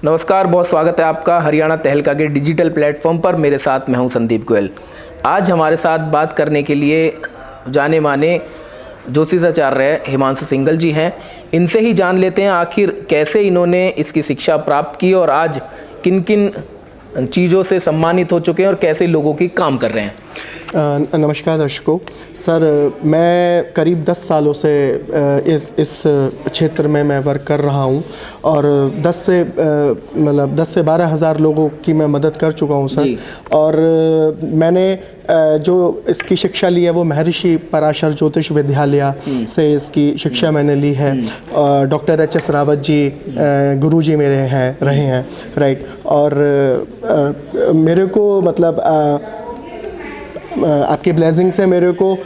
नमस्कार, बहुत स्वागत है आपका हरियाणा तहलका के डिजिटल प्लेटफॉर्म पर। मेरे साथ मैं हूं संदीप गोयल। आज हमारे साथ बात करने के लिए जाने माने ज्योतिषाचार्य हिमांशु सिंघल जी हैं। इनसे ही जान लेते हैं आखिर कैसे इन्होंने इसकी शिक्षा प्राप्त की और आज किन किन चीज़ों से सम्मानित हो चुके हैं और कैसे लोगों की काम कर रहे हैं। नमस्कार दर्शकों। सर, मैं करीब 10 सालों से इस क्षेत्र में मैं वर्क कर रहा हूं और 10 से 12 हज़ार लोगों की मैं मदद कर चुका हूं सर। और मैंने जो इसकी शिक्षा ली है वो महर्षि पराशर ज्योतिष विद्यालय से इसकी शिक्षा मैंने ली है। डॉक्टर HS रावत जी गुरुजी मेरे रहे हैं, राइट। और मेरे को मतलब आपके ब्लेसिंग से मेरे को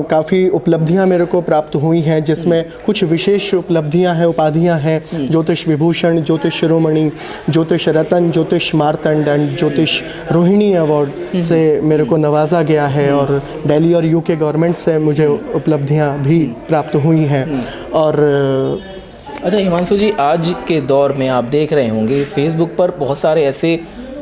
काफ़ी उपलब्धियां मेरे को प्राप्त हुई हैं, जिसमें कुछ विशेष उपलब्धियां हैं, उपाधियां हैं। ज्योतिष विभूषण, ज्योतिष शिरोमणि, ज्योतिष रत्न, ज्योतिष मार्तंड एंड ज्योतिष रोहिणी अवार्ड से मेरे को नवाजा गया है। और दिल्ली और UK गवर्नमेंट से मुझे उपलब्धियां भी प्राप्त हुई हैं। और अच्छा हिमांशु जी, आज के दौर में आप देख रहे होंगे फेसबुक पर बहुत सारे ऐसे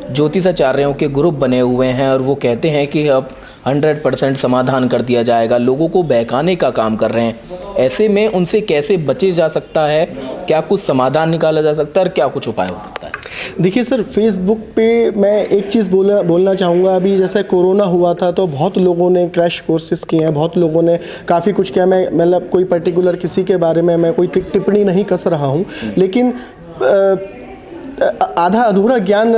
ज्योतिषाचार्यों के ग्रुप बने हुए हैं और वो कहते हैं कि अब 100% समाधान कर दिया जाएगा, लोगों को बहकाने का काम कर रहे हैं। ऐसे में उनसे कैसे बचे जा सकता है? क्या कुछ समाधान निकाला जा सकता है और क्या कुछ उपाय हो सकता है? देखिए सर, फेसबुक पे मैं एक चीज़ बोलना चाहूँगा। अभी जैसे कोरोना हुआ था तो बहुत लोगों ने क्रैश कोर्सेज किए हैं, बहुत लोगों ने काफ़ी कुछ किया। मैं मतलब कोई पर्टिकुलर किसी के बारे में मैं कोई टिप्पणी नहीं कस रहा हूँ, लेकिन आधा अधूरा ज्ञान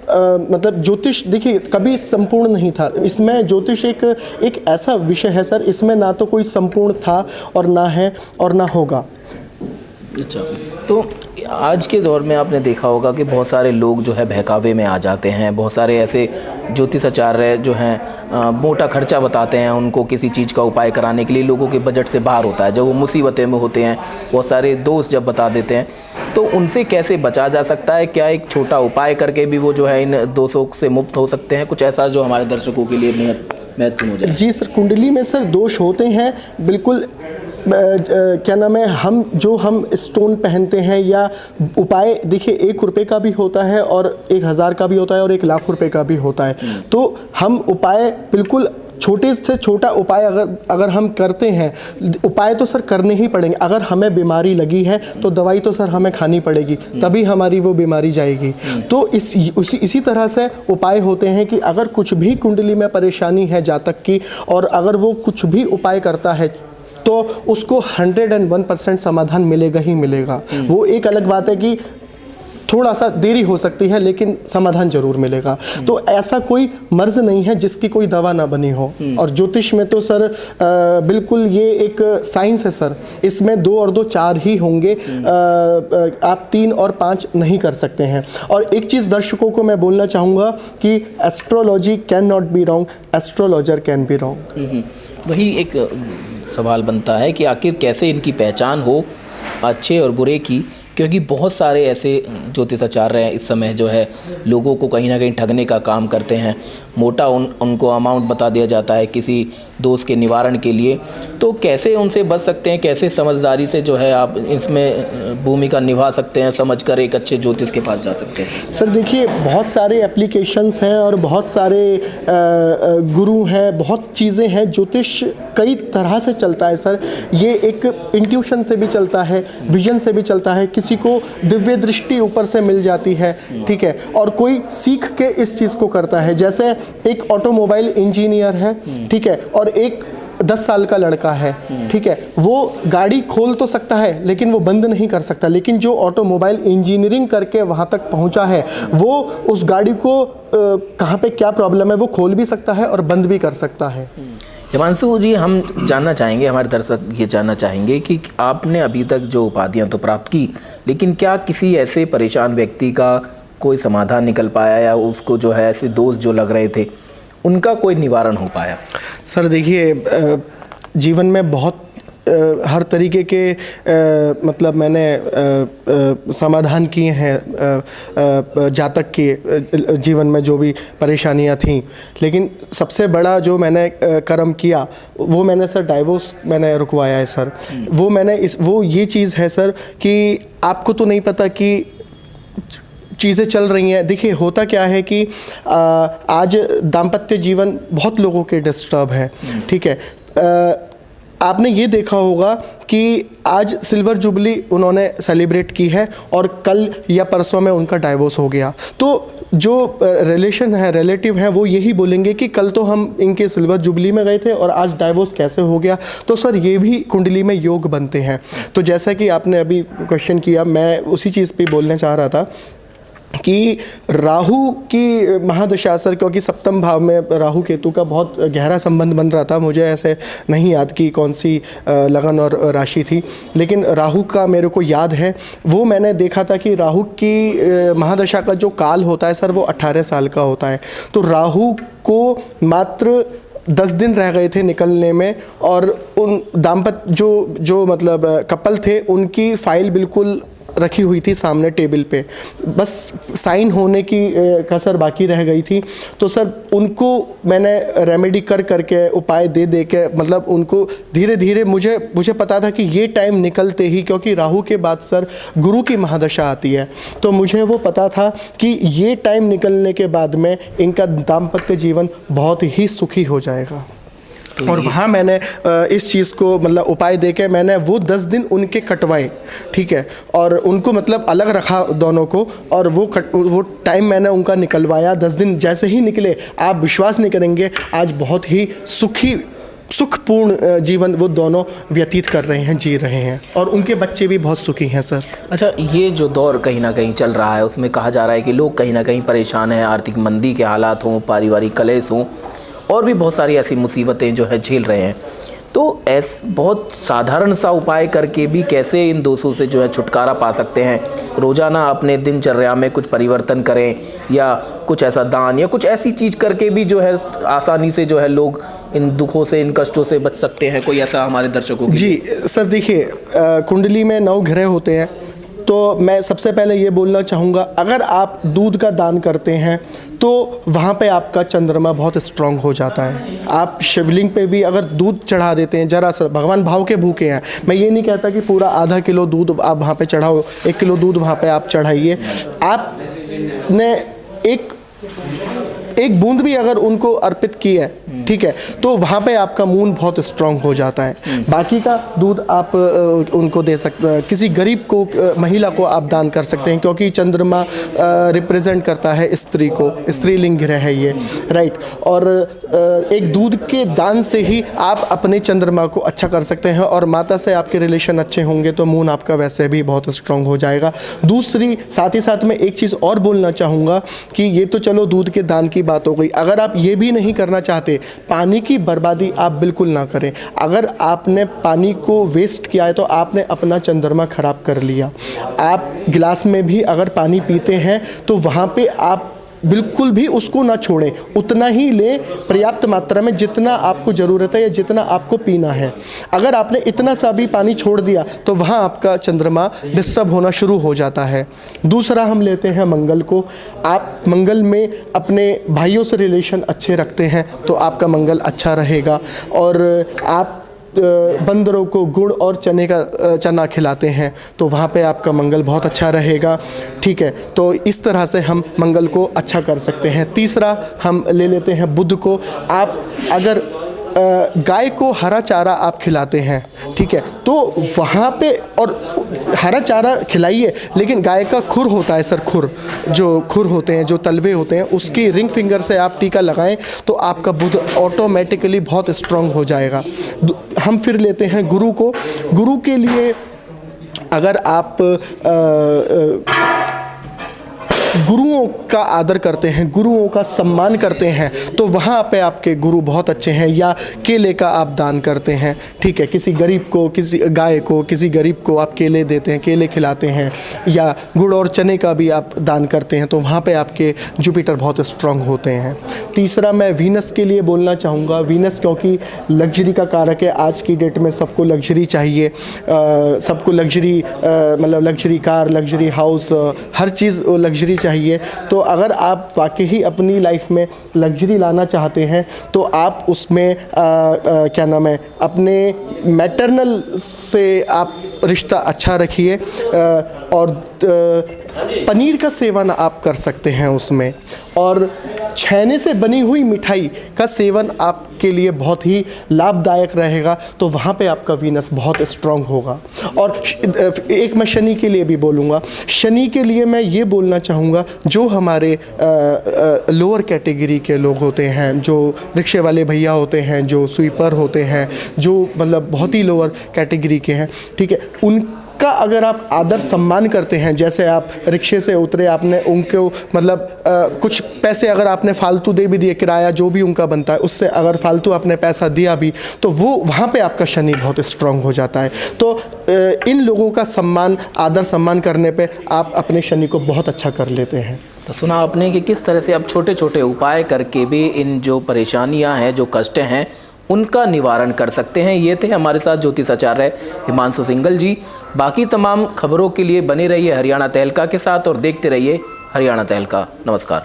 मतलब ज्योतिष देखिए कभी संपूर्ण नहीं था। इसमें ज्योतिष एक ऐसा विषय है सर, इसमें ना तो कोई संपूर्ण था और ना है और ना होगा। अच्छा, तो आज के दौर में आपने देखा होगा कि बहुत सारे लोग जो है बहकावे में आ जाते हैं। बहुत सारे ऐसे ज्योतिषाचार्य जो हैं मोटा खर्चा बताते हैं उनको किसी चीज़ का उपाय कराने के लिए, लोगों के बजट से बाहर होता है। जब वो मुसीबतें में होते हैं, बहुत सारे दोस्त जब बता देते हैं, तो उनसे कैसे बचा जा सकता है? क्या एक छोटा उपाय करके भी वो जो है इन दोषों से मुक्त हो सकते हैं? कुछ ऐसा जो हमारे दर्शकों के लिए महत्वपूर्ण हो जाए। जी सर, कुंडली में सर दोष होते हैं बिल्कुल। क्या नाम है, हम स्टोन पहनते हैं या उपाय देखिए 1 रुपये का भी होता है और 1000 का भी होता है और 1 लाख रुपए का भी होता है। तो हम उपाय बिल्कुल छोटे से छोटा उपाय अगर हम करते हैं, उपाय तो सर करने ही पड़ेंगे। अगर हमें बीमारी लगी है तो दवाई तो सर हमें खानी पड़ेगी, तभी हमारी वो बीमारी जाएगी। तो इसी तरह से उपाय होते हैं कि अगर कुछ भी कुंडली में परेशानी है जातक की और अगर वो कुछ भी उपाय करता है तो उसको 101% समाधान मिलेगा ही मिलेगा। वो एक अलग बात है कि थोड़ा सा देरी हो सकती है लेकिन समाधान जरूर मिलेगा। तो ऐसा कोई मर्ज नहीं है जिसकी कोई दवा ना बनी हो। और ज्योतिष में तो सर बिल्कुल ये एक साइंस है सर। इसमें 2 और 2 4 ही होंगे, आप 3 और 5 नहीं कर सकते हैं। और एक चीज़ दर्शकों को मैं बोलना चाहूँगा कि astrology can not be wrong, astrologer can be wrong. वही एक सवाल बनता है कि आखिर कैसे इनकी पहचान हो अच्छे और बुरे की, क्योंकि बहुत सारे ऐसे ज्योतिषाचार्य हैं इस समय जो है लोगों को कहीं ना कहीं ठगने का काम करते हैं। मोटा उनको अमाउंट बता दिया जाता है किसी दोष के निवारण के लिए। तो कैसे उनसे बच सकते हैं? कैसे समझदारी से जो है आप इसमें भूमिका निभा सकते हैं, समझकर एक अच्छे ज्योतिष के पास जा सकते हैं? सर देखिए, बहुत सारे एप्लीकेशंस हैं और बहुत सारे गुरु हैं, बहुत चीज़ें हैं। ज्योतिष कई तरह से चलता है सर। ये एक इंट्यूशन से भी चलता है, विजन से भी चलता है, किसी को दिव्य दृष्टि ऊपर से मिल जाती है, ठीक है। और कोई सीख के इस चीज़ को करता है। जैसे एक ऑटोमोबाइल इंजीनियर है, ठीक है, और एक 10 साल का लड़का है, ठीक है। वो गाड़ी खोल तो सकता है लेकिन वो बंद नहीं कर सकता। लेकिन जो ऑटोमोबाइल इंजीनियरिंग करके वहाँ तक पहुँचा है, वो उस गाड़ी को कहाँ पे क्या प्रॉब्लम है वो खोल भी सकता है और बंद भी कर सकता है। हिमांशु जी, हम जानना चाहेंगे, हमारे दर्शक ये जानना चाहेंगे कि आपने अभी तक जो उपाधियां तो प्राप्त की, लेकिन क्या किसी ऐसे परेशान व्यक्ति का कोई समाधान निकल पाया या उसको जो है ऐसे दोष जो लग रहे थे उनका कोई निवारण हो पाया? सर देखिए, जीवन में बहुत हर तरीके के मतलब मैंने समाधान किए हैं जातक के जीवन में जो भी परेशानियां थीं। लेकिन सबसे बड़ा जो मैंने कर्म किया वो मैंने सर डाइवोर्स मैंने रुकवाया है सर। वो ये चीज़ है सर कि आपको तो नहीं पता कि चीज़ें चल रही हैं। देखिए होता क्या है कि आज दाम्पत्य जीवन बहुत लोगों के डिस्टर्ब है, ठीक है। आपने ये देखा होगा कि आज सिल्वर जुबली उन्होंने सेलिब्रेट की है और कल या परसों में उनका डाइवोर्स हो गया। तो जो रिलेशन है, रिलेटिव हैं, वो यही बोलेंगे कि कल तो हम इनके सिल्वर जुबली में गए थे और आज डाइवोर्स कैसे हो गया। तो सर ये भी कुंडली में योग बनते हैं। तो जैसा कि आपने अभी क्वेश्चन किया, मैं उसी चीज़ पे बोलना चाह रहा था कि राहु की महादशा सर, क्योंकि सप्तम भाव में राहु केतु का बहुत गहरा संबंध बन रहा था। मुझे ऐसे नहीं याद कि कौन सी लगन और राशि थी, लेकिन राहु का मेरे को याद है। वो मैंने देखा था कि राहु की महादशा का जो काल होता है सर, वो 18 साल का होता है। तो राहु को मात्र 10 दिन रह गए थे निकलने में, और उन दाम्पत्य जो मतलब कपल थे, उनकी फाइल बिल्कुल रखी हुई थी सामने टेबल पे, बस साइन होने की कसर बाकी रह गई थी। तो सर उनको मैंने रेमेडी करके उपाय दे के, मतलब उनको धीरे धीरे, मुझे पता था कि ये टाइम निकलते ही, क्योंकि राहु के बाद सर गुरु की महादशा आती है, तो मुझे वो पता था कि ये टाइम निकलने के बाद में इनका दाम्पत्य जीवन बहुत ही सुखी हो जाएगा। और वहाँ मैंने इस चीज़ को मतलब उपाय देके मैंने वो 10 दिन उनके कटवाए, ठीक है, और उनको मतलब अलग रखा दोनों को, और वो टाइम मैंने उनका निकलवाया। 10 दिन जैसे ही निकले, आप विश्वास नहीं करेंगे, आज बहुत ही सुखपूर्ण जीवन वो दोनों व्यतीत कर रहे हैं, जी रहे हैं, और उनके बच्चे भी बहुत सुखी हैं सर। अच्छा, ये जो दौर कहीं ना कहीं चल रहा है, उसमें कहा जा रहा है कि लोग कहीं ना कहीं परेशान हैं, आर्थिक मंदी के हालात हों, पारिवारिक कलेश हों, और भी बहुत सारी ऐसी मुसीबतें जो है झेल रहे हैं। तो बहुत साधारण सा उपाय करके भी कैसे इन दोषों से जो है छुटकारा पा सकते हैं? रोज़ाना अपने दिनचर्या में कुछ परिवर्तन करें, या कुछ ऐसा दान या कुछ ऐसी चीज़ करके भी जो है आसानी से जो है लोग इन दुखों से, इन कष्टों से बच सकते हैं? कोई ऐसा हमारे दर्शकों की? जी सर, देखिए कुंडली में 9 ग्रह होते हैं। तो मैं सबसे पहले ये बोलना चाहूँगा, अगर आप दूध का दान करते हैं तो वहाँ पे आपका चंद्रमा बहुत स्ट्रांग हो जाता है। आप शिवलिंग पे भी अगर दूध चढ़ा देते हैं, जरा सा, भगवान भाव के भूखे हैं, मैं ये नहीं कहता कि पूरा आधा किलो दूध आप वहाँ पे चढ़ाओ, 1 किलो दूध वहाँ पे आप चढ़ाइए। आपने एक बूंद भी अगर उनको अर्पित की है, ठीक है, तो वहाँ पे आपका मून बहुत स्ट्रांग हो जाता है। बाकी का दूध आप उनको दे सकते हैं, किसी गरीब को, महिला को आप दान कर सकते हैं, क्योंकि चंद्रमा रिप्रेजेंट करता है स्त्री को, स्त्रीलिंग ग्रह है ये, राइट। और एक दूध के दान से ही आप अपने चंद्रमा को अच्छा कर सकते हैं, और माता से आपके रिलेशन अच्छे होंगे तो मून आपका वैसे भी बहुत स्ट्रांग हो जाएगा। दूसरी, साथ ही साथ में एक चीज़ और बोलना चाहूँगा कि ये तो चलो दूध के दान की बात हो गई, अगर आप ये भी नहीं करना चाहते, पानी की बर्बादी आप बिल्कुल ना करें। अगर आपने पानी को वेस्ट किया है तो आपने अपना चंद्रमा खराब कर लिया। आप गिलास में भी अगर पानी पीते हैं तो वहाँ पे आप बिल्कुल भी उसको ना छोड़ें, उतना ही लें, पर्याप्त मात्रा में, जितना आपको ज़रूरत है या जितना आपको पीना है। अगर आपने इतना सा भी पानी छोड़ दिया तो वहाँ आपका चंद्रमा डिस्टर्ब होना शुरू हो जाता है। दूसरा हम लेते हैं मंगल को। आप मंगल में अपने भाइयों से रिलेशन अच्छे रखते हैं तो आपका मंगल अच्छा रहेगा, और आप बंदरों को गुड़ और चना खिलाते हैं तो वहाँ पे आपका मंगल बहुत अच्छा रहेगा, ठीक है। तो इस तरह से हम मंगल को अच्छा कर सकते हैं। तीसरा हम ले लेते हैं बुध को। आप अगर गाय को हरा चारा आप खिलाते हैं, ठीक है, तो वहाँ पे, और हरा चारा खिलाइए, लेकिन गाय का खुर होता है सर, जो खुर होते हैं, जो तलवे होते हैं, उसकी रिंग फिंगर से आप टीका लगाएं तो आपका बुध ऑटोमेटिकली बहुत स्ट्रांग हो जाएगा। हम फिर लेते हैं गुरु को। गुरु के लिए अगर आप गुरुओं का आदर करते हैं, गुरुओं का सम्मान करते हैं, तो वहाँ पे आपके गुरु बहुत अच्छे हैं। या केले का आप दान करते हैं, ठीक है, किसी गरीब को, किसी गाय को, किसी गरीब को आप केले देते हैं, केले खिलाते हैं, या गुड़ और चने का भी आप दान करते हैं, तो वहाँ पे आपके जुपिटर बहुत स्ट्रांग होते हैं। तीसरा मैं वीनस के लिए बोलना चाहूँगा। वीनस क्योंकि लग्जरी का कारक है, आज की डेट में सबको लग्जरी चाहिए, सबको लग्जरी, मतलब लग्जरी कार, लग्जरी हाउस, हर चीज़ लग्जरी चाहिए। तो अगर आप वाकई अपनी लाइफ में लग्जरी लाना चाहते हैं तो आप उसमें क्या नाम है, अपने मैटरनल से आप रिश्ता अच्छा रखिए और पनीर का सेवन आप कर सकते हैं उसमें, और छेने से बनी हुई मिठाई का सेवन आपके लिए बहुत ही लाभदायक रहेगा, तो वहाँ पे आपका वीनस बहुत स्ट्रांग होगा। और एक मैं शनि के लिए भी बोलूँगा, शनि के लिए मैं ये बोलना चाहूँगा, जो हमारे लोअर कैटेगरी के लोग होते हैं, जो रिक्शे वाले भैया होते हैं, जो स्वीपर होते हैं, जो मतलब बहुत ही लोअर कैटेगरी के हैं, ठीक है, उनका अगर आप आदर सम्मान करते हैं, जैसे आप रिक्शे से उतरे, आपने उनको मतलब कुछ पैसे अगर आपने फालतू दे भी दिए, किराया जो भी उनका बनता है उससे अगर फालतू आपने पैसा दिया भी, तो वो वहाँ पे आपका शनि बहुत स्ट्रांग हो जाता है। तो इन लोगों का सम्मान, आदर सम्मान करने पे आप अपने शनि को बहुत अच्छा कर लेते हैं। तो सुना आपने कि किस तरह से आप छोटे छोटे उपाय करके भी इन जो परेशानियां हैं, जो कष्ट हैं, उनका निवारण कर सकते हैं। ये थे हमारे साथ ज्योतिषाचार्य हिमांशु सिंघल जी। बाकी तमाम खबरों के लिए बने रहिए हरियाणा तहलका के साथ और देखते रहिए हरियाणा तहलका। नमस्कार।